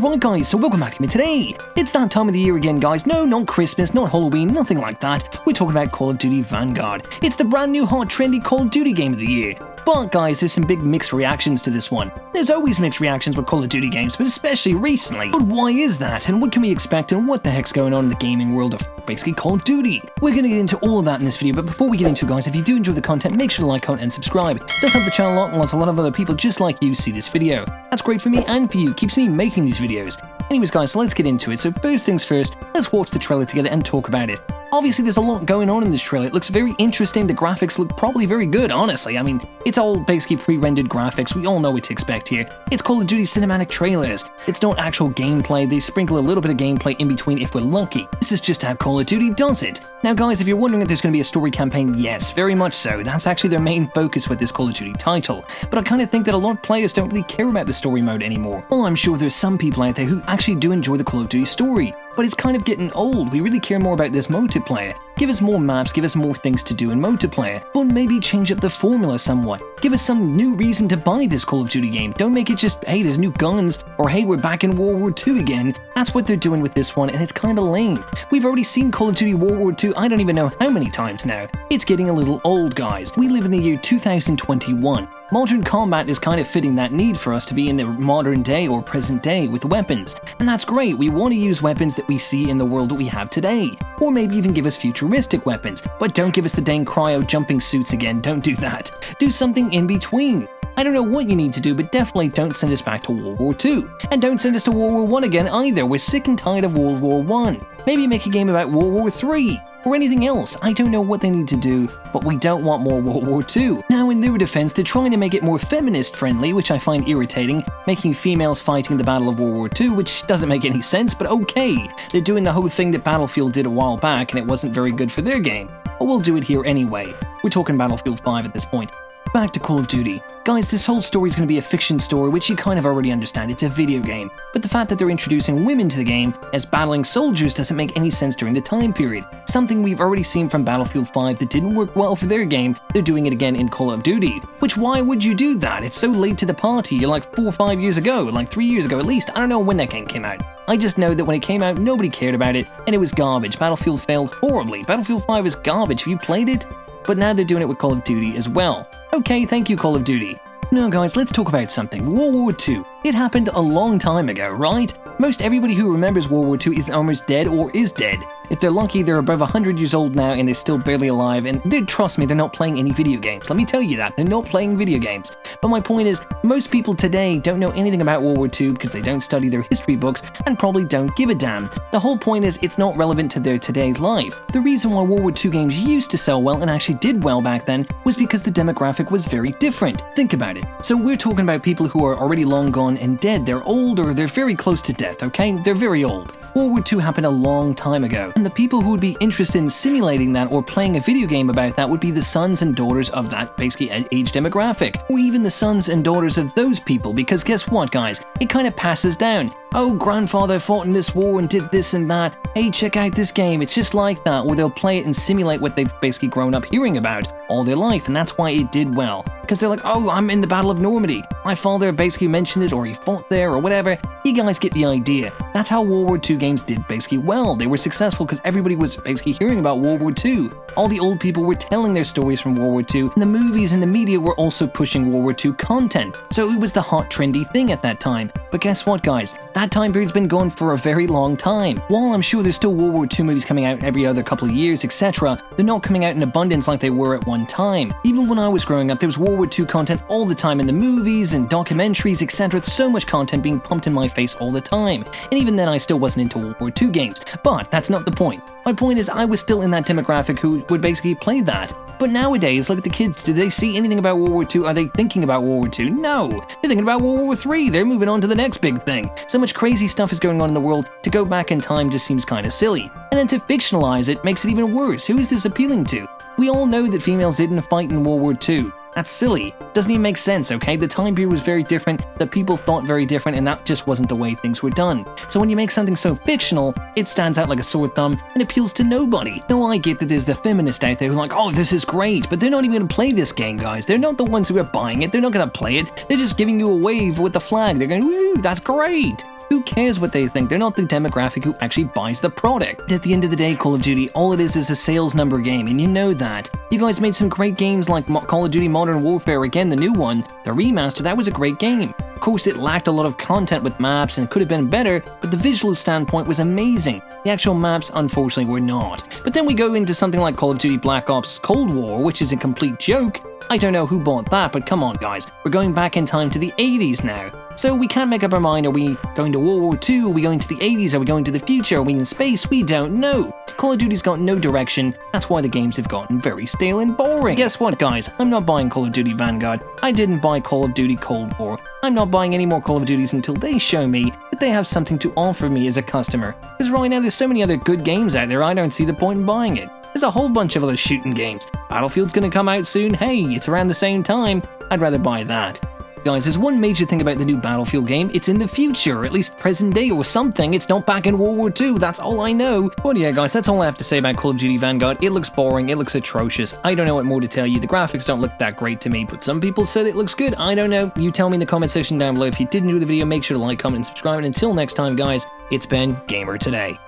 Alright guys, so welcome back to me today. It's that time of the year again guys. No, not Christmas, not Halloween, nothing like that. We're talking about Call of Duty Vanguard. It's the brand new hot trendy Call of Duty game of the year. But guys, there's some big mixed reactions to this one. There's always mixed reactions with Call of Duty games, but especially recently. But why is that, and what can we expect, and what the heck's going on in the gaming world of basically Call of Duty? We're gonna get into all of that in this video, but before we get into it guys, if you do enjoy the content, make sure to like, comment, and subscribe. It does help the channel a lot and lets a lot of other people just like you see this video. That's great for me and for you, keeps me making these videos. Anyways guys, so let's get into it. So first things first, let's watch the trailer together and talk about it. Obviously there's a lot going on in this trailer. It looks very interesting, the graphics look probably very good, honestly. I mean, it's all basically pre-rendered graphics, we all know what to expect here. It's Call of Duty cinematic trailers. It's not actual gameplay, they sprinkle a little bit of gameplay in between if we're lucky. This is just how Call of Duty does it. Now guys, if you're wondering if there's going to be a story campaign, yes, very much so. That's actually their main focus with this Call of Duty title. But I kind of think that a lot of players don't really care about the story mode anymore. Well, I'm sure there's some people out there who actually do enjoy the Call of Duty story. But it's kind of getting old, we really care more about this multiplayer. Give us more maps, give us more things to do in multiplayer, but maybe change up the formula somewhat. Give us some new reason to buy this Call of Duty game. Don't make it just, hey, there's new guns, or hey, we're back in World War II again. That's what they're doing with this one, and it's kinda lame. We've already seen Call of Duty World War II I don't even know how many times now. It's getting a little old, guys. We live in the year 2021. Modern combat is kind of fitting that need for us to be in the modern day or present day with weapons. And that's great, we want to use weapons that we see in the world that we have today. Or maybe even give us futuristic weapons, but don't give us the dang cryo jumping suits again, don't do that. Do something in between. I don't know what you need to do, but definitely don't send us back to World War II. And don't send us to World War I again either, we're sick and tired of World War I. Maybe make a game about World War III. Or anything else. I don't know what they need to do, but we don't want more World War II. Now in their defense, they're trying to make it more feminist friendly, which I find irritating, making females fighting the Battle of World War II, which doesn't make any sense, but okay. They're doing the whole thing that Battlefield did a while back, and it wasn't very good for their game. But we'll do it here anyway. We're talking Battlefield 5 at this point. Back to Call of Duty. Guys, this whole story is going to be a fiction story, which you kind of already understand, it's a video game. But the fact that they're introducing women to the game as battling soldiers doesn't make any sense during the time period. Something we've already seen from Battlefield 5 that didn't work well for their game, they're doing it again in Call of Duty. Which, why would you do that? It's so late to the party, you're like 4 or 5 years ago, like 3 years ago at least, I don't know when that game came out. I just know that when it came out, nobody cared about it, and it was garbage. Battlefield failed horribly. Battlefield 5 is garbage, have you played it? But now they're doing it with Call of Duty as well. Okay, thank you Call of Duty. Now guys, let's talk about something. World War II. It happened a long time ago, right? Most everybody who remembers World War II is almost dead or is dead. If they're lucky, they're above 100 years old now and they're still barely alive, and trust me, they're not playing any video games. Let me tell you that, they're not playing video games. But my point is, most people today don't know anything about World War II because they don't study their history books and probably don't give a damn. The whole point is, it's not relevant to their today's life. The reason why World War II games used to sell well and actually did well back then was because the demographic was very different. Think about it. So we're talking about people who are already long gone and dead. They're old or they're very close to death, okay? They're very old. World War II happened a long time ago, and the people who would be interested in simulating that or playing a video game about that would be the sons and daughters of that basically age demographic, or even the sons and daughters of those people, because guess what guys, it kind of passes down. Oh, grandfather fought in this war and did this and that, hey check out this game, it's just like that, or they'll play it and simulate what they've basically grown up hearing about all their life, and that's why it did well. Because they're like, oh, I'm in the Battle of Normandy, my father basically mentioned it, or he fought there, or whatever. You guys get the idea. That's how World War II games did basically well. They were successful because everybody was basically hearing about World War II. All the old people were telling their stories from World War II, and the movies and the media were also pushing World War II content. So it was the hot trendy thing at that time. But guess what guys, that time period's been gone for a very long time. While I'm sure there's still World War II movies coming out every other couple of years, etc., they're not coming out in abundance like they were at one time. Even when I was growing up, there was World War II content all the time in the movies and documentaries, etc. So much content being pumped in my face all the time. And even then I still wasn't into World War II games. But that's not the point. My point is I was still in that demographic who would basically play that. But nowadays, look at the kids. Do they see anything about World War II? Are they thinking about World War II? No. They're thinking about World War III. They're moving on to the next big thing. So much crazy stuff is going on in the world, to go back in time just seems kind of silly. And then to fictionalize it makes it even worse. Who is this appealing to? We all know that females didn't fight in World War II. That's silly. Doesn't even make sense, okay? The time period was very different, the people thought very different, and that just wasn't the way things were done. So when you make something so fictional, it stands out like a sore thumb and appeals to nobody. No, I get that there's the feminists out there who are like, oh, this is great, but they're not even gonna play this game, guys. They're not the ones who are buying it, they're not gonna play it, they're just giving you a wave with the flag. They're going, woo, that's great. Who cares what they think? They're not the demographic who actually buys the product. At the end of the day, Call of Duty, all it is a sales number game, and you know that. You guys made some great games like Call of Duty Modern Warfare, again the new one, the remaster, that was a great game. Of course, it lacked a lot of content with maps and could have been better, but the visual standpoint was amazing. The actual maps, unfortunately, were not. But then we go into something like Call of Duty Black Ops Cold War, which is a complete joke. I don't know who bought that, but come on guys, we're going back in time to the 80s now. So we can't make up our mind, are we going to World War II, are we going to the 80s, are we going to the future, are we in space, we don't know. Call of Duty's got no direction, that's why the games have gotten very stale and boring. Guess what guys, I'm not buying Call of Duty Vanguard, I didn't buy Call of Duty Cold War, I'm not buying any more Call of Duties until they show me that they have something to offer me as a customer. Because right now there's so many other good games out there, I don't see the point in buying it. There's a whole bunch of other shooting games. Battlefield's gonna come out soon, hey, it's around the same time, I'd rather buy that. Guys, there's one major thing about the new Battlefield game, it's in the future, or at least present day or something, it's not back in World War II, that's all I know. But yeah guys, that's all I have to say about Call of Duty Vanguard. It looks boring, it looks atrocious, I don't know what more to tell you, the graphics don't look that great to me, but some people said it looks good, I don't know. You tell me in the comment section down below. If you did enjoy the video, make sure to like, comment, and subscribe, and until next time guys, it's been Gamer Today.